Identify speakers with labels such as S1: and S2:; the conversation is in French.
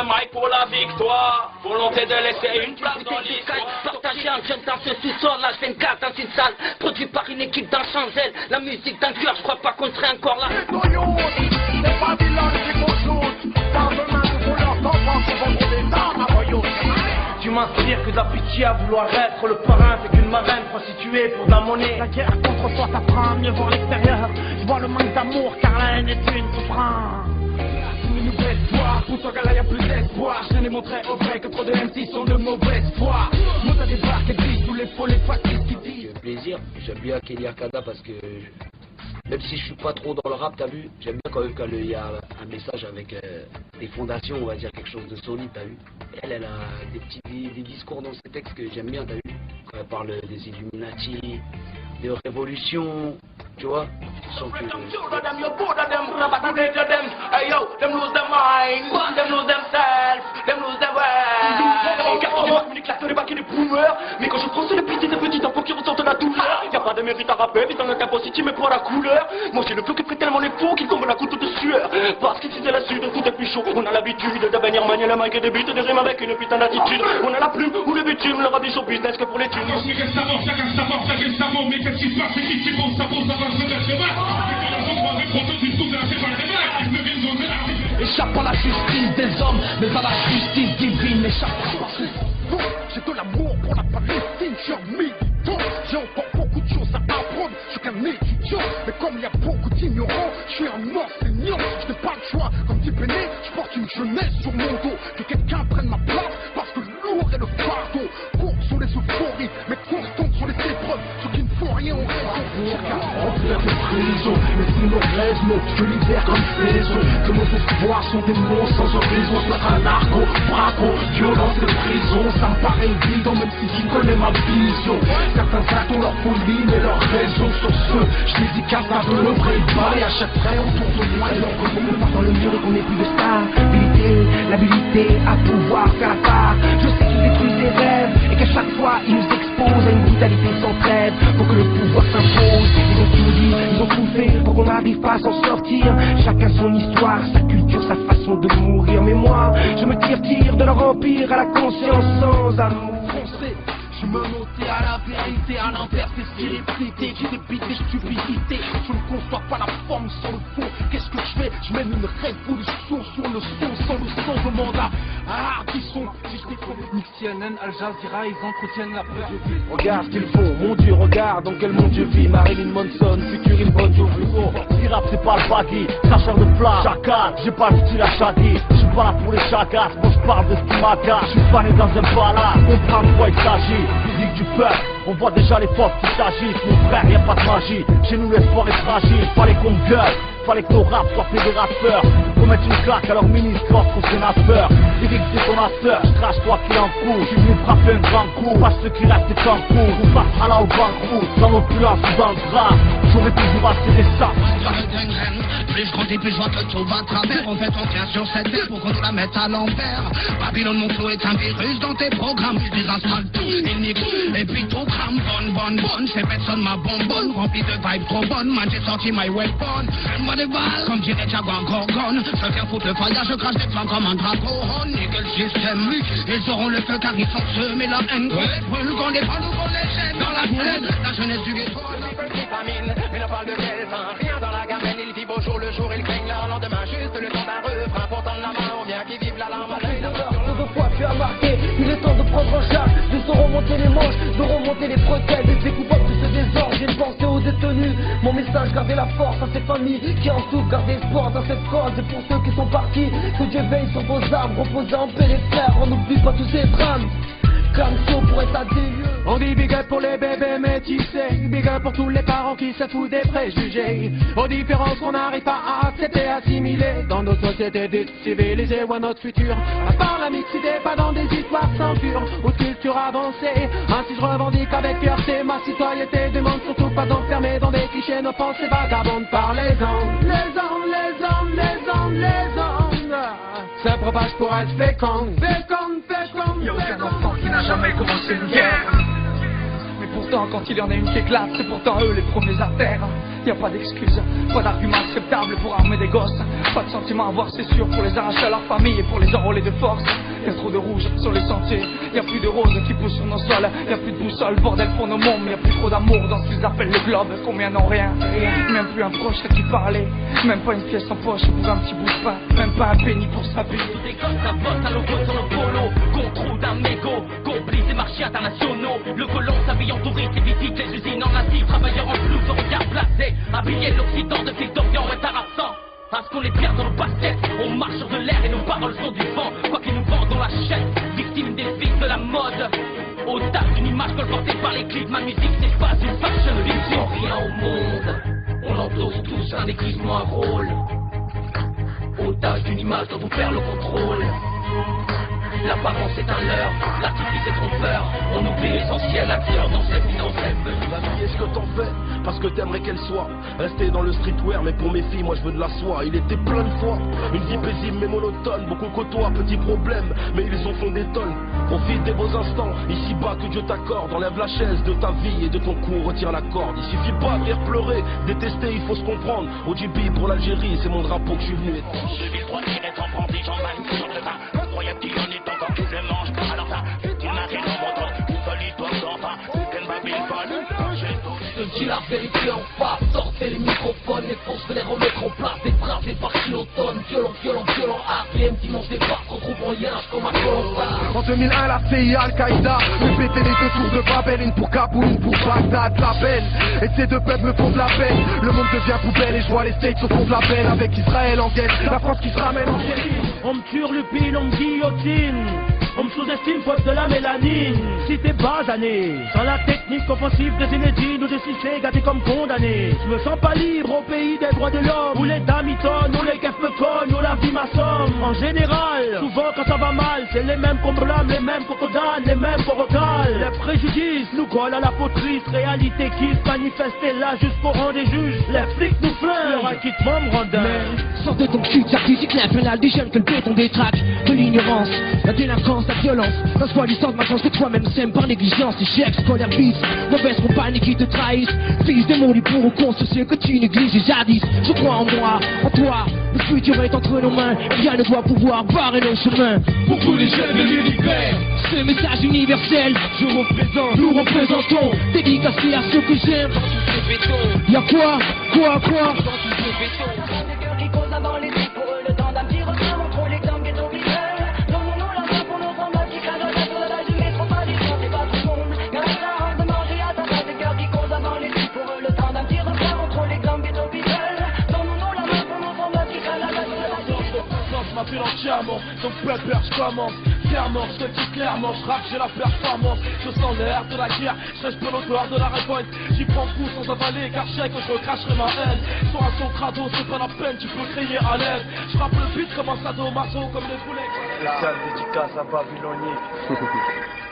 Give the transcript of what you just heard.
S1: mic pour la victoire. Volonté de laisser une place dans l'histoire.
S2: Partagé en jeune dans ce sous-sol, là je 24 dans une salle. Produit par une équipe dans Chancel. La musique d'un cœur, je crois pas qu'on serait encore là.
S3: C'est pas Dylan qui conjoute. Par demain, nous leur enfants qui vont trouver dans ma royaume.
S4: Tu m'inspires que de la pitié à vouloir être le parrain. Fait qu'une marraine prostituée pour de la monnaie.
S3: La guerre contre soi t'apprend à mieux voir l'extérieur. Je vois le manque d'amour car la haine est une souffrance. Une nouvelle histoire, pour toi là y'a plus d'espoir. Je n'ai montré au vrai que trop de MC sont de mauvaise foi. Monte à des barres qui glissent tous les faux, les factices qui disent.
S5: Plaisir, j'aime bien Kelly Arcada parce que même si je suis pas trop dans le rap, t'as vu, j'aime bien quand même quand il y a un message avec des fondations, on va dire quelque chose de solide, t'as vu. Elle a des discours dans ses textes que j'aime bien, t'as vu. Quand elle parle des Illuminati, de révolution, tu vois. Je sens que...
S1: Mais quand je prends c'est le pitié des petits enfants qui ressentent la douleur. Y'a pas de mérite à rapper, vite en un capacity mais pour la couleur. Moi j'ai le flow qui fait tellement les fous qu'ils tombent la goutte de sueur. Parce qu'ici c'est la sud, tout est plus chaud. On a l'habitude de venir manier la mic et des beats, des rimes avec une putain d'attitude. On a la plume ou le bitume, le rabiche au business que pour les thunes.
S6: Chacun sa mort, mais qu'est-ce qui se passe? C'est qui qui pense, ça va se mettre le bac. C'est que la chose va répondre d'une toute la c'est pas le réveil. Ne viennent donc de
S3: Échappe à la justice des hommes, mais à la justice divine. Échappe à non, j'ai de l'amour pour la Palestine, je suis un militant. J'ai encore beaucoup de choses à apprendre, je suis qu'un étudiant. Mais comme il y a beaucoup d'ignorants, je suis un enseignant. Je n'ai pas le choix, comme dit Béné, je porte une jeunesse sur mon dos. Que quelqu'un prenne ma place, parce que lourd est le fardeau. Court sont les euphories, mais constantes sont les épreuves. Ceux qui ne font rien au réseau. Chacun remplir des prisons, mais si nos rêves, non, je libère comme maison. Que nos espoirs sont des monstres sans horizon. Se mettre un narco, braco, violence et prison. Ça me paraît évident, même si tu connais ma vision. Certains actes ont leur folie, mais leur raison sur ce. Je dédicace à eux le vrai bal et à chaque trait autour de moi. Et leur qu'on part dans le mur et qu'on n'ait plus de stabilité, l'habilité à pouvoir faire la part. Je sais qu'ils détruisent des rêves et qu'à chaque fois ils nous exposent à une brutalité sans trêve pour que le pouvoir s'impose. Ils ont tout dit, ils ont tout fait pour qu'on n'arrive pas à s'en sortir. Chacun son histoire, sa culture, sa façon de mourir. Mais moi, je me tire de leur empire à la conscience sans amour foncé. Je me notais à la vérité, à l'inverse des célébrités. J'ai des bites, des stupidités. Je ne conçois pas la forme sans le fond. Qu'est-ce que je fais? Je mène une révolution sur le son, sans le son. Je demande à qui sont. Si je déconne. CNN, Al Jazeera, ils entretiennent la peur. Regarde ce qu'ils font, mon Dieu, regarde dans quel monde je vis. Marilyn Manson, futur une bonne Joe Flugo. Ce rap c'est pas le baggy, cracheur de flamme, chacal. J'ai pas le style à Shaggy, je suis pas là pour les chagasses. Moi je parle de ce qui m'agace. Je suis pas né dans un palace, comprends de quoi il s'agit. Musique du peuple, on voit déjà les forces qui s'agissent. Mon frère, y'a pas de magie, chez nous l'espoir est fragile. Fallait qu'on gueule, fallait que nos rap soient fédérateurs. Qu'on mette une claque à leur ministre, au sénateur. Lyrique c'est ton affaire, je crache toi qui en cours. Je suis venu frapper un grand coup, pas ceux qui restent en cours. On passe à la au banqueroute, dans l'opulence ou dans le drap. J'aurais toujours assez des sacs.
S7: Plus je grandis, plus je vois que tout va à travers. En fait, on tient sur cette terre pour qu'on nous la mette à l'envers. Babylone, mon flow est un virus dans tes programmes. Ils installent tout, ils niquent. Et puis tout crame, bonne. C'est personne ma bonbonne. Rempli de vibes trop bonnes. Man, j'ai sorti my weapon. Moi des balles, comme dirait Jaguar Gorgon. Je viens foutre le fire, je crache des flammes comme un drapeau. Nique le système. Ils auront le feu car ils sont semés la haine. Brûle qu'on les prend, nous qu'on les jette dans la plaine. La jeunesse du ghetto.
S8: Mais on parle de quel temps, rien dans la gamelle, il vit beau jour le jour, il craigne leur lendemain, juste le temps d'un refrain, pour tendre la main, on vient qui vive la larme à l'œil d'un sort.
S2: Fois tu as marqué, il est temps de prendre en charge, de se remonter les manches, de remonter les bretelles, des coupables de ce désordre, j'ai pensé aux détenus, mon message, gardez la force à ces familles qui en souffrent, gardez espoir dans cette cause, et pour ceux qui sont partis, que Dieu veille sur vos âmes, reposez en paix les frères, on n'oublie pas tous ces drames. Clamso pour être à des lieux.
S3: On dit big up pour les bébés métissés, big up pour tous les parents qui se foutent des préjugés, aux différences qu'on n'arrive pas à accepter, assimiler dans nos sociétés dites civilisées ou à notre futur. À part la mixité, pas dans des histoires sans cure ou de culture avancée. Ainsi je revendique avec fierté ma citoyenneté, demande surtout pas d'enfermer dans des clichés nos pensées vagabondes par les ondes. Les ondes se propagent pour être fécondes. Y'a aucun enfant qui n'a jamais commencé une guerre. Mais pour
S9: pourtant quand il y en a une qui éclate, c'est pourtant eux les premiers à terre. Y a pas d'excuses, pas d'argument acceptable pour armer des gosses. Pas de sentiments à avoir, c'est sûr, pour les arracher à leur famille et pour les enrôler de force. Y a trop de rouge sur les sentiers, y a plus de roses qui poussent sur nos sols. Y a plus de boussole, bordel pour nos mômes. Y a plus trop d'amour dans ce qu'ils appellent le globe. Combien n'ont rien, même plus un proche à qui parler. Même pas une pièce en poche pour un petit bout de pain. Même pas un penny pour s'habiller.
S1: Des gosses à botte à logo sur le polo. Contrôle d'un mégot, complice des marchés internationaux. Le colon s'habille en touriste et visite les usines en Asie. Travailleurs en blouse, au regard placé. Habillés de l'Occident de flics d'Orient est harassant. Parce qu'on est bien dans nos baskets, on marche sur de l'air et nos paroles sont du vent. Quoi qu'ils nous vendent, on l'achète, victime des fils de la mode. Otage d'une image colportée par les clips, ma musique c'est pas une fashion victime. Rien au monde, on endosse tous un déguisement à rôle. Otage d'une image dont on perd le contrôle. L'apparence est un leurre, l'artifice est trompeur. On oublie l'essentiel, l'acteur dans cette vie, dans cette vie.
S10: La vie est ce que t'en fais, parce que t'aimerais qu'elle soit. Rester dans le streetwear, mais pour mes filles, moi je veux de la soie. Il était plein de fois, une vie paisible mais monotone. Beaucoup côtoient, petits problèmes, mais ils en font des tonnes. Profite des beaux instants, ici bas que Dieu t'accorde. Enlève la chaise de ta vie et de ton cou, retire la corde. Il suffit pas de rire pleurer, détester, il faut se comprendre. OGB pour l'Algérie, c'est mon drapeau que je suis venu étendre.
S1: Je vis le droit qui reste en bandit, j'en manie sur le vin. Incroyable qu'il en est encore tout le manche. Alors ça, tu m'arrives en montant, une folie toi enfin, qu'elle m'habille pas le
S2: Je te dis la vérité en face, sortez les microphones, les forces je vais les remettre en place. Des phrases, des parties l'automne, violent, violent, violent, APM, dimanche des bars, retrouve en lien comme un colossal.
S3: En 2001, la CIA, Al-Qaïda, me péter les deux tours de Babel, une pour Kaboul, une pour Bagdad, la peine. Et ces deux peuples me font de la peine. Le monde devient poubelle et je vois les States au fond de la peine. Avec Israël en guerre, la France qui se ramène en guerre.
S4: On me turlupine, on me guillotine. On me sous-estime faute de la mélanine. Si t'es basané, sans la technique offensive des Zinedine ou des Cissé, gâté comme condamné. Je me sens pas libre au pays des droits de l'homme, où les dames y tonnent, où les keufs me cognent, où la vie m'assomme. En général, souvent quand ça va mal, c'est les mêmes qu'on blâme, les mêmes qu'on condamne, les mêmes qu'on recale. Les préjudices nous collent à la peau triste, réalité qui se manifeste là juste pour rendre des juges. Les flics nous flinguent, leur acquittement me rend dingue.
S2: Sors de ton cul, ça physique l'infernal des jeunes que le béton détraque. De l'ignorance, la délinquance, la violence. La soi-disant de ma chance que toi-même sème par négligence. Échec, scolaire, bis, mauvaise compagnie qui te trahissent. Fils des mots, les pour ou contre ceux que tu négliges et jadis. Je crois en moi, en toi. Le futur est entre nos mains. Rien ne doit pouvoir barrer nos chemins.
S3: Pour tous les jeunes de l'univers,
S2: ce message universel,
S3: je représente,
S2: nous représentons. Dédicacé à ceux que j'aime. Y'a quoi?
S11: Dans les trous pour eux, le temps d'un petit refrain, montrons l'exemple qui est au visuel. Donnons-nous la main pour nos fanatiques, à notre sur la dalle du métro, pas des gens, c'est pas tout le monde. Garde la honte de manger à ta place, des cœurs qui causent dans les trous pour eux, le temps d'un petit refrain, montrons l'exemple qui est au visuel. Donnons-nous la main pour nos fanatiques, à la dalle sur la dalle du métro.
S3: Je m'appelle entièrement, donc peur, je commence. Clairement, je te dis clairement, je rappe, j'ai la performance. Je sens l'air de la guerre, je peux l'odeur de la révolte. J'y prends coup sans avaler, car je sais que je recracherai ma haine. Sur un son crado, c'est pas la peine, tu peux crier à l'aide. Je rappe le beat comme un sadomaso, comme les boulets.
S4: Spécial dédicace à Babylonique.